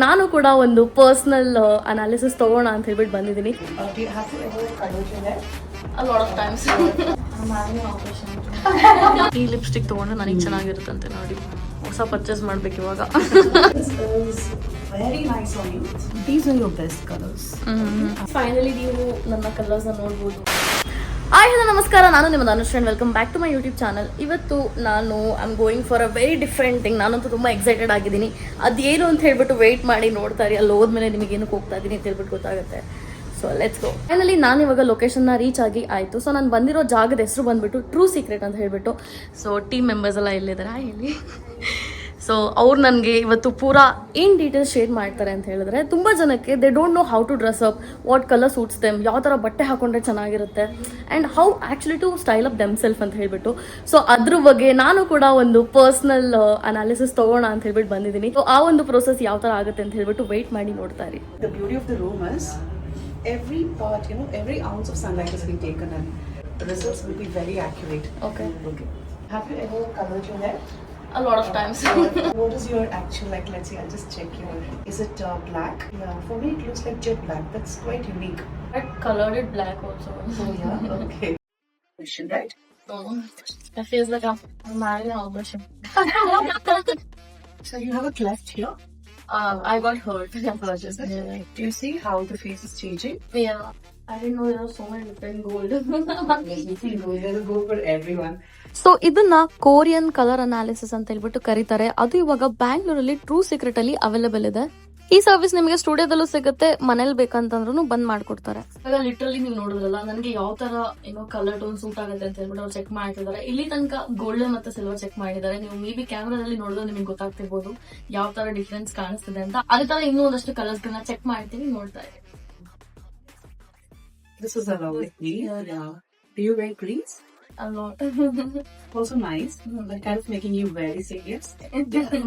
ನಾನು ಕೂಡ ಒಂದು ಪರ್ಸನಲ್ ಅನಾಲಿಸಿಸ್ ತಗೋಣ ಅಂತ ಹೇಳ್ಬಿಟ್ಟು ಬಂದಿದ್ದೀನಿ. ಈ ಲಿಪ್ಸ್ಟಿಕ್ ತಗೊಂಡ್ರೆ ನನಗೆ ಚೆನ್ನಾಗಿರುತ್ತಂತೆ ನೋಡಿ. ಹೊಸ ಪರ್ಚೇಸ್ ಮಾಡ್ಬೇಕು ಇವಾಗ. ಫೈನಲಿ ನೀವು ನನ್ನ ಕಲರ್ಸ್ ನೋಡ್ಬೋದು. ಹಲೋ ನಮಸ್ಕಾರ, ನಾನು ನಿಮ್ಮ Dhanush and welcome back to my YouTube channel. ಇವತ್ತು ನಾನು I'm going for a very different thing. ನಾನಂತೂ ತುಂಬ ಎಕ್ಸೈಟೆಡ್ ಆಗಿದ್ದೀನಿ. ಅದೇನು ಅಂತ ಹೇಳ್ಬಿಟ್ಟು ವೆಯ್ಟ್ ಮಾಡಿ ನೋಡ್ತಾರೆ. ಅಲ್ಲಿ ಹೋದ್ಮೇಲೆ ನಿಮಗೆ ಏನಕ್ಕೆ ಹೋಗ್ತಾ ಇದ್ದೀನಿ ಅಂತ ಹೇಳ್ಬಿಟ್ಟು ಗೊತ್ತಾಗುತ್ತೆ. So let's go. ಫೈನಲಿ ನಾನು ಇವಾಗ ಲೊಕೇಶನ್ನ ರೀಚ್ ಆಗಿ ಆಯಿತು. ಸೊ ನಾನು ಬಂದಿರೋ ಜಾಗದ ಹೆಸರು ಬಂದುಬಿಟ್ಟು ಟ್ರೂ ಸೀಕ್ರೆಟ್ ಅಂತ ಹೇಳ್ಬಿಟ್ಟು. ಸೊ ಟೀಮ್ ಮೆಂಬರ್ಸ್ ಎಲ್ಲ ಇಲ್ಲಿದ್ದಾರೆ ಇಲ್ಲಿ. ಸೊ ಅವ್ರು ನನಗೆ ಇವತ್ತು ಪೂರಾ ಏನು ಡೀಟೇಲ್ಸ್ ಶೇರ್ ಮಾಡ್ತಾರೆ ಅಂತ ಹೇಳಿದ್ರೆ, ತುಂಬ ಜನಕ್ಕೆ they don't know how to dress up, what colour suits them, ಯಾವ ಥರ ಬಟ್ಟೆ ಹಾಕೊಂಡ್ರೆ ಚೆನ್ನಾಗಿರುತ್ತೆ and how actually to style up themself ಅಂತ ಹೇಳ್ಬಿಟ್ಟು. ಸೊ ಅದ್ರ ಬಗ್ಗೆ ನಾನು ಕೂಡ ಒಂದು ಪರ್ಸನಲ್ ಅನಾಲಿಸಿಸ್ ತಗೋಣ ಅಂತ ಹೇಳ್ಬಿಟ್ಟು ಬಂದಿದ್ದೀನಿ. ಸೊ ಆ ಒಂದು ಪ್ರೋಸೆಸ್ ಯಾವ ಥರ ಆಗುತ್ತೆ ಅಂತ ಹೇಳ್ಬಿಟ್ಟು ವೆಯ್ಟ್ ಮಾಡಿ ನೋಡ್ತಾ ಇರಿ. The beauty of the room is every part, every ounce of sunlight has been taken and the results will be very accurate. Okay. Have you ever colored your hair? A lot of times. What is your actual, let's see, I'll just check your, is it black? Yeah, for me it looks like jet black. That's quite unique. I colored it black also. Oh yeah, okay. Right? I feel like I'm married an operation. So you have a cleft here? I got hurt. Yeah. Do you see how the face is changing? Yeah. I didn't know there was so many different gold. There's a gold for everyone. So ಇದನ್ನ Korean colour analysis ಅಂತ ಹೇಳ್ಬಿಟ್ಟು ಕರೀತಾರೆ. ಅದು ಇವಾಗ ಬ್ಯಾಂಗ್ಳೂರಲ್ಲಿ true secret ಅಲ್ಲಿ available ಇದೆ. ಈ ಸರ್ವಿಸ್ ನಿಮಗೆ ಸ್ಟುಡಿಯೋದಲ್ಲೂ ಸಿಗುತ್ತೆ, ಮನೇಲಿ ಬೇಕಂತಂದ್ರೂ ಬಂದ್ ಮಾಡ್ಕೊಡ್ತಾರೆ. ಇವಾಗ ಲಿಟ್ರಲಿ ನೀವು ನೋಡಿದ್ರಲ್ಲ, ನನಗೆ ಯಾವ ತರ ಕಲರ್ ಟೋನ್ ಸೂಟ್ ಆಗುತ್ತೆ ಅಂತ ಹೇಳ್ಬಿಟ್ಟು ಅವ್ರು ಚೆಕ್ ಮಾಡ್ತಿದ್ದಾರೆ. ಇಲ್ಲಿ ತನಕ ಗೋಲ್ಡನ್ ಮತ್ತೆ ಸಿಲ್ವರ್ ಚೆಕ್ ಮಾಡಿದ್ದಾರೆ. ನೀವು ಮೇ ಬಿ ಕ್ಯಾಮ್ರಾದಲ್ಲಿ ನೋಡಿದ್ರೆ ನಿಮಗೆ ಗೊತ್ತಾಗ್ತಿರ್ಬೋದು ಯಾವ ತರ ಡಿಫ್ರೆನ್ಸ್ ಕಾಣಿಸ್ತಿದೆ ಅಂತ. ಅದೇ ತರ ಇನ್ನೂ ಒಂದಷ್ಟು ಕಲರ್ಸ್ ಗಳನ್ನ ಚೆಕ್ ಮಾಡ್ತೀನಿ, ನೋಡ್ತಾ ಇರಿ. This is a lovely green. Yeah. Do you wear greens? A lot. Also nice, but kind of making you very serious.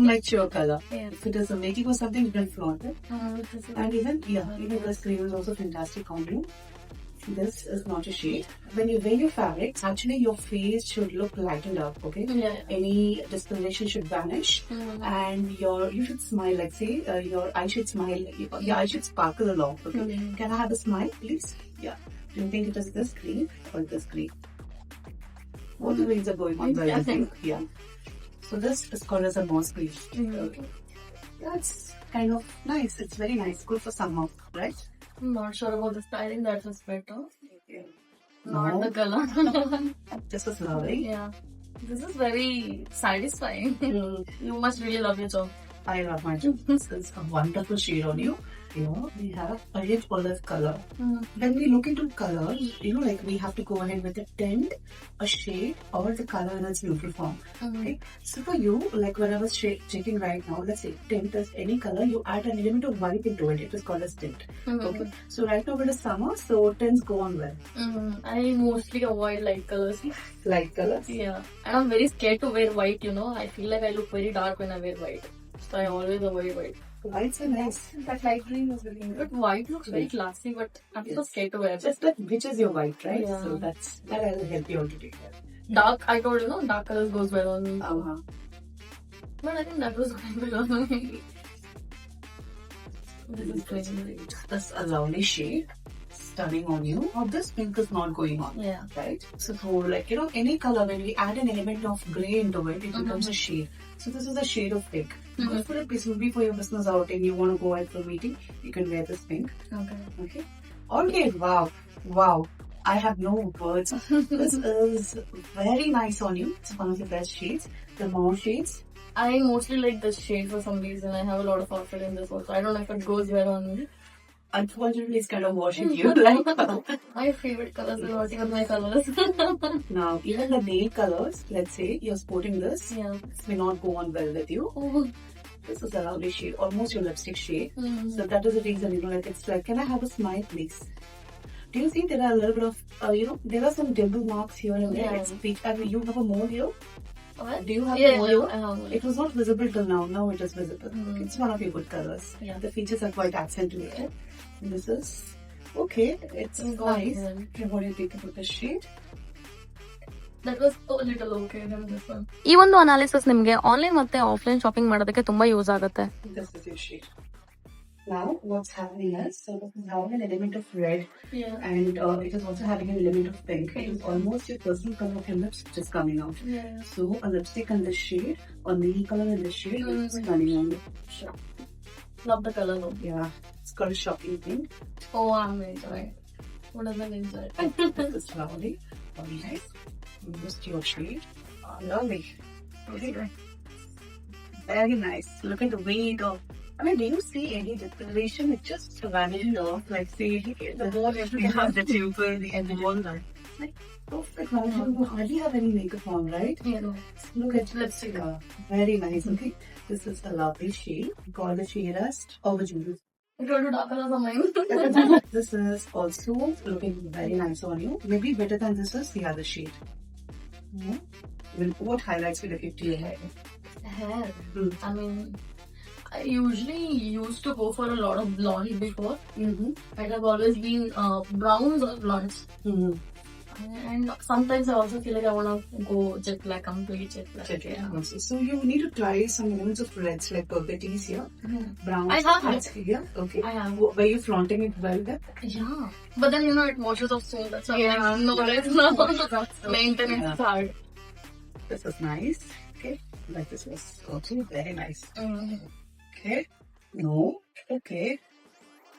Mature color. Yeah. If it is a making or something, you can flaunt it. And even this green is also fantastic on you. This is not a shade. When you wear your fabrics, actually your face should look lightened up, okay? Yeah. Any discoloration should vanish, and you should smile. Like say, your eye should smile. Your eye should sparkle along. Okay? Can I have a smile, please? Yeah. Do you think it is this green or this green? Both the greens are going on well. I think. Yeah. So this is called as a moss green. Okay. That's kind of nice. It's very nice. Good for summer, right? I'm not sure about the styling. That was better. Yeah. Not the color. This is lovely. Yeah. This is very satisfying. You must really love your job. I love my job. This is a wonderful shade on you. We have a rich olive color. When we look into colors, we have to go ahead with a tint, a shade, or the color in its neutral form. Okay. So for you, like when I was checking right now, let's say tint is any color, you add an element of white into it. It is called as tint. Okay. So right now it is summer, so tints go on well. I mostly avoid light colors. Light colors? Yeah. And I'm very scared to wear white, I feel like I look very dark when I wear white. So I always avoid white. Whites are nice. That light green is very good. But white looks very classy, but I'm so scared to wear it. Just like which is your white, right? Yeah. So that I will help you out to take care. Dark, I told you, dark colors goes well on me. Uh-huh. But I think that was going well on me. This is great. That's a lovely shade. Stunning on you. Now this pink is not going on. Yeah. Right? So any color, when we add an element of grey into it, it becomes a shade. So this is a shade of pink. Good for a piece, maybe for your business outing, you want to go out for a meeting, you can wear this pink. Okay. Okay, wow. I have no words. This is very nice on you. It's one of the best shades. The more shades. I mostly like this shade for some reason. I have a lot of outfit in this also. I don't know if it goes well on me. Unfortunately, it's kind of washing you, right? My favorite colors are washing up my colors. Now, even the nail colors, let's say you're sporting this, This may not go on well with you. Oh. This is a lovely shade, almost your lipstick shade. So that is the reason, it's like, can I have a smile, please? Do you see there are a little bit of, there are some dimple marks here and there. Yeah. It's peach. I mean, you have a mole here? What? Do you have a mole here? It was not visible till now. Now it is visible. Okay, it's one of your good colors. Yeah. The features are quite accentuated. This is okay. It's nice. Okay, what do you think about the shade? That was a little okay than this one. ಈ ಒಂದು analysis ನಿಮಗೆ online ಮತ್ತೆ offline shopping ಮಾಡೋದಕ್ಕೆ ತುಂಬಾ use ಆಗುತ್ತೆ. This is your shade. Now, what's happening is, so this is having an element of red, Yeah. and it is also having an element of pink. It is almost your personal color of your lips which is coming out. Yeah. So, a lipstick in this shade, or nail color in this shade, is Mhm. coming on. Sure. Love the color though. Yeah, it's called a shocking pink. Oh, I'm enjoying. What does it enjoy? This is lovely. Very nice. Just your shade. Lovely. Okay. Very nice. Look at the weight of. I mean, do you see any discoloration? It just vanishes off. Like, see, the whole you have the pupil, the whole like perfect vanishing. You hardly have any makeup on, right? You know. Look at lipstick. Very nice. Okay. This is a lovely shade. Call the shade as Aubergine. I told you dark colors are mine. This is also looking very nice on you. Maybe better than this is the other shade. What highlights will you give to your hair? Hair. Hmm. I mean, I usually used to go for a lot of blonde before. It have always been browns or blondes. And sometimes I also feel like I want to go jet black, complete jet black. Yeah. So you need to try some elements of reds like burgundies here, browns. I have reds here. Okay. I have. Were you flaunting it well then? Yeah. But then, you know, it washes off soon. That's why I'm like, no, it's not. Maintenance is hard. This is nice. Okay. Like this was also very nice. Okay. No. Okay.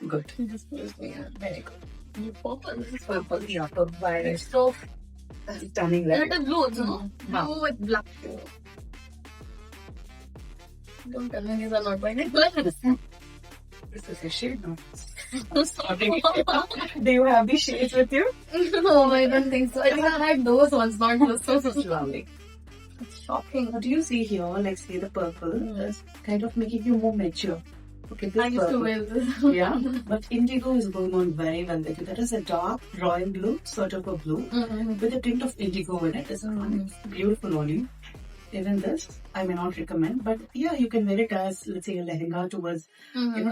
Good. Very good. Purple. This is Purple. Yeah. Purple. It's so Stunning. and Right? it is blue, no? Wow. Blue with black. Don't tell me these are not my necklaces. This is a shade. No. Do you have these shades with you? No, I don't think so. I think I had those ones, not those. This is lovely. It's shocking. What do you see here? Like, say the purple is kind of making you more mature. Okay, this I used to purple. wear this. Yeah, but indigo is going on very well with you. That is a dark royal blue, sort of a blue, with a tint of indigo in it. It's beautiful on you. Even this, I may not recommend, but yeah, you can wear it as, let's say, a lehenga towards,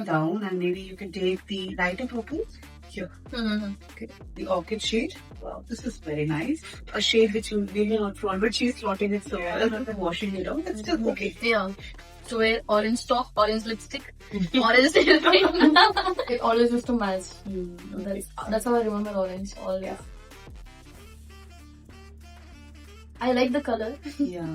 down, and maybe you can take the lighter purple here. Okay, the orchid shade. Wow, this is very nice. A shade which you really not flaunt, but she's flaunting it so well, washing it out. That's still okay. Yeah. To wear orange top, orange lipstick, orange nail paint. It always used to match. That's how I remember orange. Always. Yeah. I like the color. Yeah.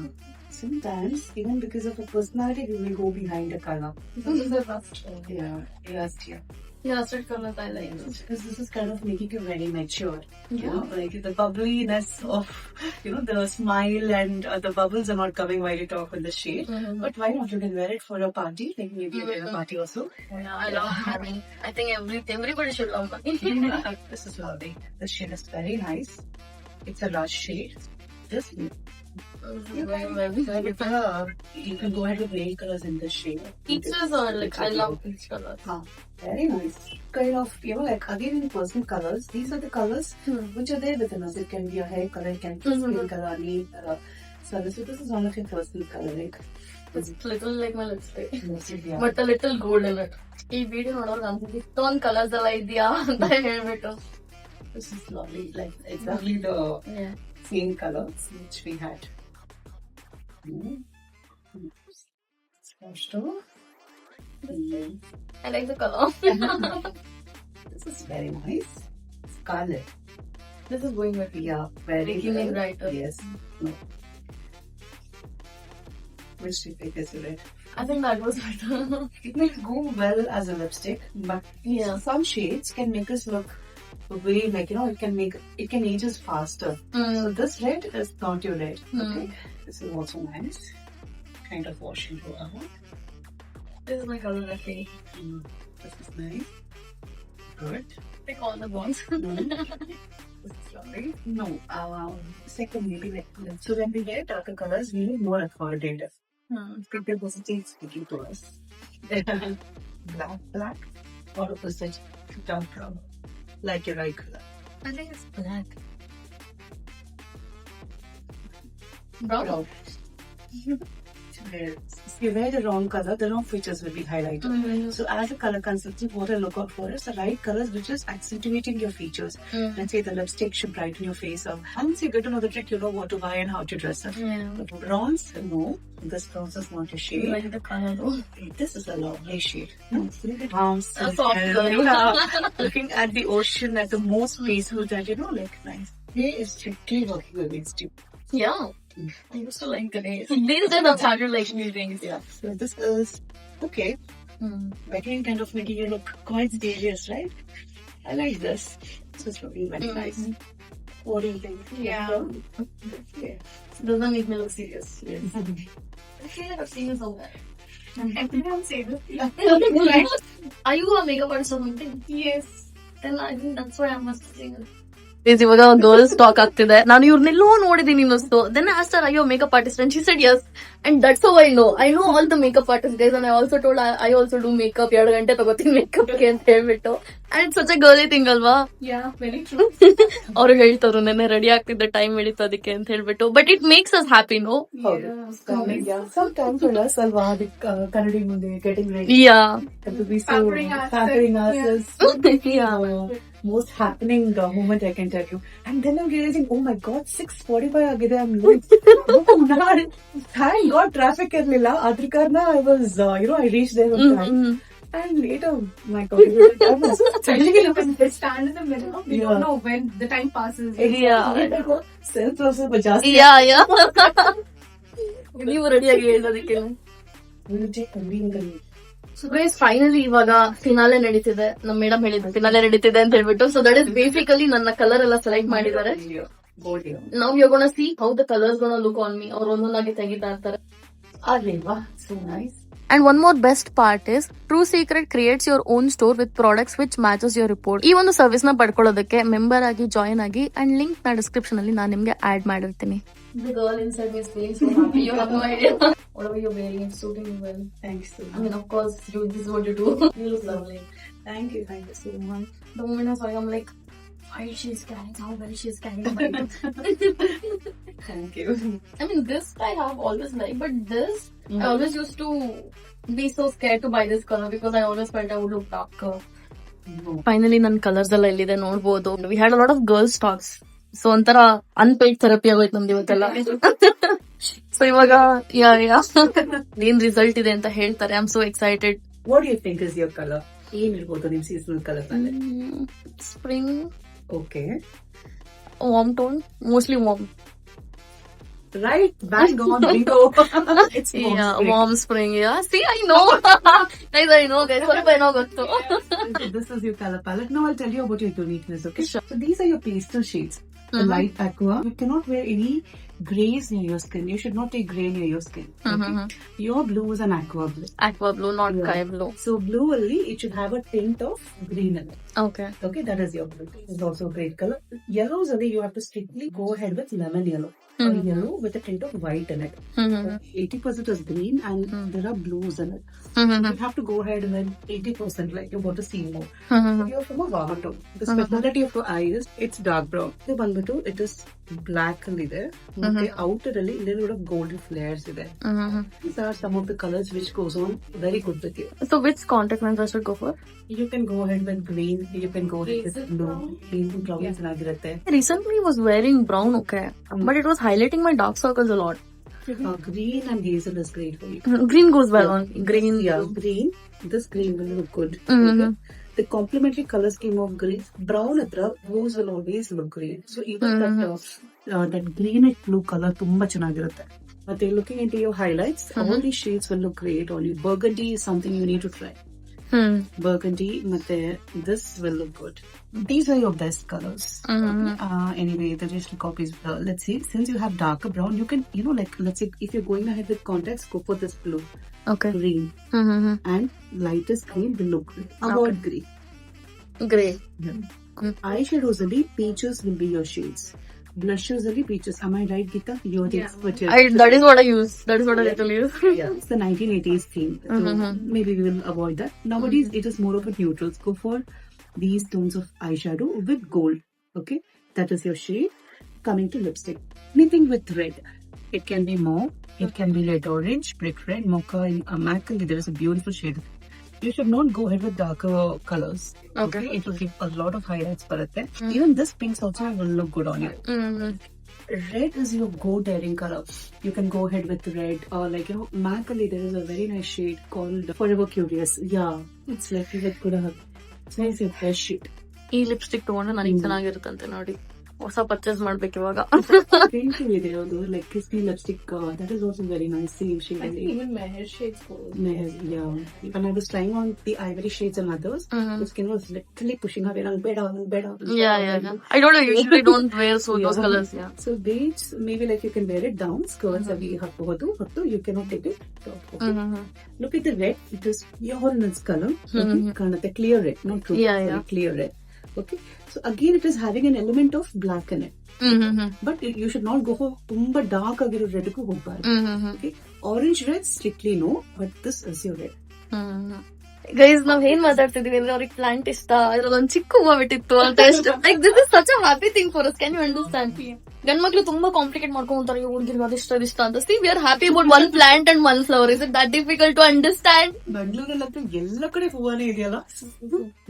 Sometimes, even because of a personality, we will go behind a color. This is the rust. Yeah, last year. Yeah, rusted colors I like. Because this is kind of making you very mature. You Yeah. know, like the bubbliness of, the smile and the bubbles are not coming while you talk with the shade. But why not? You can wear it for a party, like maybe a dinner party also. Yeah, I love honey. I think everybody should love honey. This is lovely. The shade is very nice. It's a rush shade. Just you can go ahead with nail colors in this shade. Peaches are like, I love peach colors. Very nice. Kind of, like again in personal colors, these are the colors which are there within us. It can be a hair color, it can be skin color, nail color. So this is one of your personal color, like. It's little like my lipstick. Yeah. But a little gold in it. ಈ video ನೋಡೋರು ಅನ್ಸುತ್ತೆ ಇಷ್ಟೊಂದು colours ಎಲ್ಲ ಇದೆಯಾ ಅಂತ ಹೇಳ್ಬಿಟ್ಟು. This is lovely. Like exactly the Yeah. same colors which we had. I like the color. This is very nice. Scarlet. This is going with Yeah, very making it good. brighter. Yes. No. Which do you think is it? I think that was better. It may go well as a lipstick, but Yeah. some shades can make us look way like it can age us faster. So this red is not your red. Okay. This is also nice. Kind of washing go out. This is my color, I think. This is nice. Good. Pick all the bonds. This is lovely. No, second maybe like so when we wear darker colors, we need more authoritative. Creativity is speaking to us. Black, or opposite, dark brown, like your eye color. I think it's black. Brown? If you wear the wrong color, the wrong features will be highlighted. So as a color consultant, what I look out for is the right colors which is accentuating your features. Let's say the lipstick should brighten your face up. Once you get to know the trick, you know what to buy and how to dress up. But bronze, no. This bronze is not a shade. like the color though. This is a lovely shade. Arms, A soft girl. looking at the ocean at the most peaceful that like nice. He is strictly working with these two. Yeah. I used to like Ganesh. These days I've started liking these things. Yeah. So this is okay. Again, kind of making you look quite serious, right? I like this. This is looking very nice. What do you think? Yeah. Yeah. Doesn't make me look serious. Yes. I feel like I've seen this somewhere. Everyone say this. Yeah. Are you a makeup artist or something? Yes. Then I think that's why I must sing it. ಇವಾಗ girls talk ಆಗ್ತಿದೆ ನಾನು ಇವ್ರನ್ನೆಲ್ಲೋ ನೋಡಿದೀನಿ ಅನ್ನಿಸ್ತು then asked her ಅಯ್ಯೋ makeup artist and she said yes and that's how I know all the makeup artist guys and I also told I also do makeup 2 ಗಂಟೆ ತಗೋತೀನಿ makeup ಗೆ ಅಂತ ಹೇಳ್ಬಿಟ್ಟು and it's such a girly thing ಅಲ್ವಾ very true. ಅವ್ರು ಹೇಳ್ತಾರು ನೆನ್ನೆ ready ಆಗ್ತಿದ್ದ time ಹಿಡಿತು ಅದಕ್ಕೆ ಅಂತ ಹೇಳ್ಬಿಟ್ಟು but it makes us happy no Sometimes for us, Alva, the Kannadi Munde, getting ready. Yeah. To be so pampering ourselves. Most happening moment I can tell you. And then I'm realizing, oh my god, 6:45 agide. I'm late. Thank God traffic irlilla. Adr karna I was, I reached there on time. And later, my god, I was They stand in the middle. We don't know when the time passes. self-process bajasti. Yeah. ನೀವು ರೆಡಿಯಾಗಿ ಹೇಳೋದಕ್ಕೆ We'll take a green color. So guys finally ಇವಾಗ finale ನಡೀತಿದೆ ನಮ್ madam ಹೇಳಿದ್ರು finale ನಡೀತಿದೆ ಅಂತ ಹೇಳ್ಬಿಟ್ಟು ಸೊ ದಟ್ ಇಸ್ ಬೇಸಿಕಲಿ ನನ್ನ ಕಲರ್ ಎಲ್ಲ ಸೆಲೆಕ್ಟ್ ಮಾಡಿದ್ದಾರೆ ನಾವು ಯೋಗೋಣ see how the colours gonna look on me ಅವ್ರು ಒಂದೊಂದಾಗಿ ತೆಗಿತಾ ಇರ್ತಾರೆ Areva, so nice. And one more best part is True Secret creates your own store with products which matches your report. ಈ ಒಂದು ಸರ್ವಿಸ್ ನ ಪಡ್ಕೊಳ್ಳೋದಕ್ಕೆ ಮೆಂಬರ್ ಆಗಿ join ಆಗಿ and link ನ ಡಿಸ್ಕ್ರಿಪ್ಷನ್ ಅಲ್ಲಿ ನಾನು ನಿಮ್ಗೆ ಆಡ್ ಮಾಡಿರ್ತೀನಿ. The girl inside me is feeling so happy. You have no idea. Whatever you're wearing, it's suiting you well. Thanks so much. I mean, of course, this is what you do. You look lovely. Thank you so much. The moment I saw you, I'm like, why she's carrying, how well she's carrying my Thank you. I mean, this I have always liked, but this, I always used to be so scared to buy this color because I always felt I would look darker. Finally ನನ್ನ colours ಎಲ್ಲ ಎಲ್ಲಿದೆ ನೋಡ್ಬೋದು. We had a lot of girls talks so ಒಂಥರ unpaid therapy ಆಗೋಯ್ತು ನಮ್ದು ಇವತ್ತೆಲ್ಲ. So ಇವಾಗ ಏನ್ ರಿಸಲ್ಟ್ ಇದೆ ಅಂತ ಹೇಳ್ತಾರೆ. I am so excited. What do you think is your color? ಏನ್ ಇರ್ಬೋದು ನಿಮ್ seasonal colour palette? Spring. Okay. Warm tone, mostly warm. Right, bang on, bingo. It's warm spring. Yeah, see, I know. Guys, I know, guys. ಸ್ವಲ್ಪ ಏನೋ ಗೊತ್ತು. This is your color palette. Now I'll tell you about your uniqueness, okay? Sure. So these are your pastel shades. The light aqua. You cannot wear any grays near your skin. You should not take gray near your skin. Okay? Your blue is an aqua blue. Aqua blue, not sky blue. So blue only, it should have a tint of green in it. Okay. Okay, that is your blue. It's also a great color. Yellows only, you have to strictly go ahead with lemon yellow. Or yellow with a tint of white in it. 80% is green and there are blues in it. You have to go ahead and then 80% like you want to see more. You're from a warmer tone. The speciality of your eye is it's dark brown. The banbatu, it is black only there. The outer only little bit of golden flares there. These are some of the colors which goes on very good with you. So which contact lens I should go for? You can go ahead with green. You can go ahead with blue. Green to brown is Recently I was wearing brown, okay. But it was highlighting my dark circles a lot. Green and hazel is great for you. Green goes well on green. Yeah, green. This green will look good. Okay? The complementary color scheme of green, brown atra, rose will always look green. So even that greenish blue color tumba chenagirutte. But looking into your highlights, all these shades will look great on you. Burgundy is something you need to try. Burgundy, this will look good. These are your best colors. Anyway, the digital copies. Let's see. Since you have darker brown, you can, let's say if you're going ahead with contacts, go for this blue, Okay. green, and lightest green will look good. Avoid green. Grey. Eyeshadows only, peaches will be your shades. Blushes only, peaches. Am I right, Geeta? You're the expert here. That is what I use. That is what I literally use. Yeah, it's the 1980s theme. So maybe we will avoid that. Nowadays, it is more of a neutrals. Go for these tones of eyeshadow with gold. Okay, that is your shade. Coming to lipstick, anything with red. It can be mauve, it can be red orange, brick red, mocha, and MAC. There is a beautiful shade. You should not go ahead with darker colors. Okay. It will give a lot of highlights. Even this pinks also will look good on you. Red is your go daring color. You can go ahead with red or like MAC. There is a very nice shade called Forever Curious. Yeah, it's like you could have. It's nice with fresh shade. ಈ lipstick ತಗೊಂಡ್ರೆ ನನಗೆ ಚೆನ್ನಾಗಿರುತ್ತಂತೆ ನೋಡಿ. ಹೊಸ purchase ಮಾಡ್ಬೇಕು ಇವಾಗ. Pink ಇದೆ ಅದು like crispy lipstick. That is also very nice. Same shade. I think even Meher shades go. Meher, yeah. When I was trying on the ivory shades and others, the skin was literally pushing away on better. Yeah. I don't know. Usually don't wear those colors. Yeah. So beige, maybe like you can wear it down. Skirts are you cannot take it. Okay. Look at the red. It is pure in its color. Kind of the clear red, not true. Yeah. Clear red. Okay. So again, it is having an element of black in it. But you should not go for tumba dark agiro red ko hogbaru. Okay. Orange red strictly no, but this is your red. Guys ನಾವ್ ಏನ್ ಮಾತಾಡ್ತಿದೀವಿ ಅಂದ್ರೆ ಅವ್ರಿಗೆ plant ಇಷ್ಟ ಇದ್ರಲ್ಲಿ ಒಂದ್ ಚಿಕ್ಕ ಹೂವ ಬಿಟ್ಟಿತ್ತು ಅಂತ ಅಷ್ಟು like this is such a happy thing for us. Can you understand? ಗಂಡ್ ಮಕ್ಳು ತುಂಬಾ ಕಾಂಪ್ಲಿಕೇಟ್ ಮಾಡ್ಕೊಂತಾರೆ, ಹುಡುಗಿರ್ಗೆ ಅದಿಷ್ಟ ಅಂತ. See we are happy about one plant and one flower. Is it that difficult to understand? ಬೆಂಗಳೂರಲ್ಲಂತೂ ಎಲ್ಲ ಕಡೆ ಹೂವಾನೇ ಇದೆಯಲ್ಲ.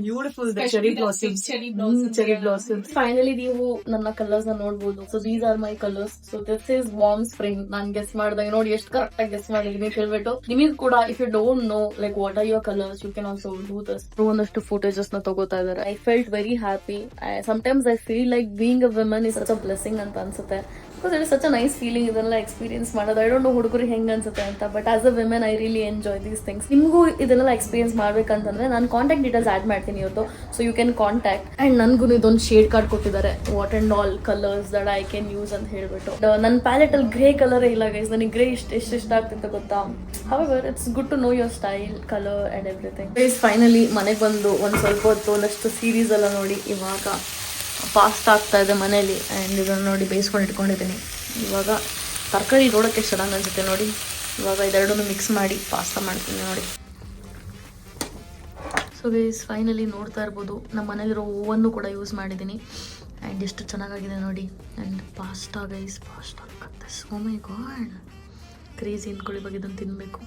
Beautiful cherry blossoms. Cherry blossoms. Finally ನೀವು ನನ್ನ ಕಲರ್ಸ್ ನ ನೋಡ್ಬೋದು. So these are my colours. So this is warm spring. ನಾನ್ ಗೆಸ್ ಮಾಡಿದಾಗ ನೋಡಿ ಎಷ್ಟು ಕರೆಕ್ಟ್ ಆಗಿ ಗೆಸ್ ಮಾಡಿದೀನಿ ಹೇಳ್ಬಿಟ್ಟು. ನಿಮಗೆ ಕೂಡ if you don't know like what are your colours, you can also do this. ಒಂದಷ್ಟು ಫುಟೇಜಸ್ ನ ತಗೋತಾ ಇದಾರೆ. I felt very happy. Sometimes I feel like being a woman is such a blessing ಅಂತ ಅನ್ಸುತ್ತೆ. Because it is such a nice feeling ಇದೆಲ್ಲ experience ಮಾಡೋದು. I don't know ಹುಡುಗರಿಗೆ ಹೆಂಗ್ ಅನ್ಸುತ್ತೆ ಅಂತ, but as a women I really enjoy these things. ನಿಮಗೂ ಇದನ್ನೆಲ್ಲ ಎಕ್ಸ್ಪೀರಿಯನ್ಸ್ ಮಾಡ್ಬೇಕಂತಂದ್ರೆ ನಾನು ಕಾಂಟ್ಯಾಕ್ಟ್ ಡೀಟೇಲ್ಸ್ ಆಡ್ ಮಾಡ್ತೀನಿ ಇವತ್ತು. So you can contact. And ನನ್ಗೂ ಇದೊಂದು ಶೇಡ್ ಕಾರ್ಡ್ ಕೊಟ್ಟಿದ್ದಾರೆ, what and all colours that I can use ಅಂತ ಹೇಳ್ಬಿಟ್ಟು. ನನ್ನ ಪ್ಯಾಲೆಟ್ ಅಲ್ಲಿ ಗ್ರೇ ಕಲರ್ ಇಲ್ಲ ಗೈಸ್. ನನಗೆ ಗ್ರೇ ಇಷ್ಟ ಆಗ್ತಿತ್ತು ಗೊತ್ತಾ. However it's good to know your style, colour and everything. Guys finally ಮನೆಗೆ ಬಂದು ಒಂದ್ ಸ್ವಲ್ಪ ಹೊತ್ತು ಒಂದಷ್ಟು ಸೀರೀಸ್ ಎಲ್ಲ ನೋಡಿ ಇವಾಗ ಪಾಸ್ತಾ ಆಗ್ತಾ ಇದೆ ಮನೇಲಿ. ಆ್ಯಂಡ್ ಇದನ್ನು ನೋಡಿ ಬೇಯಿಸ್ಕೊಂಡು ಇಟ್ಕೊಂಡಿದ್ದೀನಿ. ಇವಾಗ ತರಕಾರಿ ನೋಡೋಕ್ಕೆ ಚೆನ್ನಾಗಿ ಅನ್ಸುತ್ತೆ ನೋಡಿ. ಇವಾಗ ಇದೆರಡನ್ನು ಮಿಕ್ಸ್ ಮಾಡಿ ಪಾಸ್ತಾ ಮಾಡ್ತೀನಿ ನೋಡಿ. ಸೊ ಗೈಸ್ ಫೈನಲಿ ನೋಡ್ತಾ ಇರ್ಬೋದು ನಮ್ಮ ಮನೇಲಿರೋ ಓವನ್ನು ಕೂಡ ಯೂಸ್ ಮಾಡಿದ್ದೀನಿ. ಆ್ಯಂಡ್ ಎಷ್ಟು ಚೆನ್ನಾಗಾಗಿದೆ ನೋಡಿ. And pasta guys, pasta oh my god crazy ಅಂದ್ಕೊಳ್ಳಿ. ಇವಾಗ ಇದನ್ನು ತಿನ್ನಬೇಕು.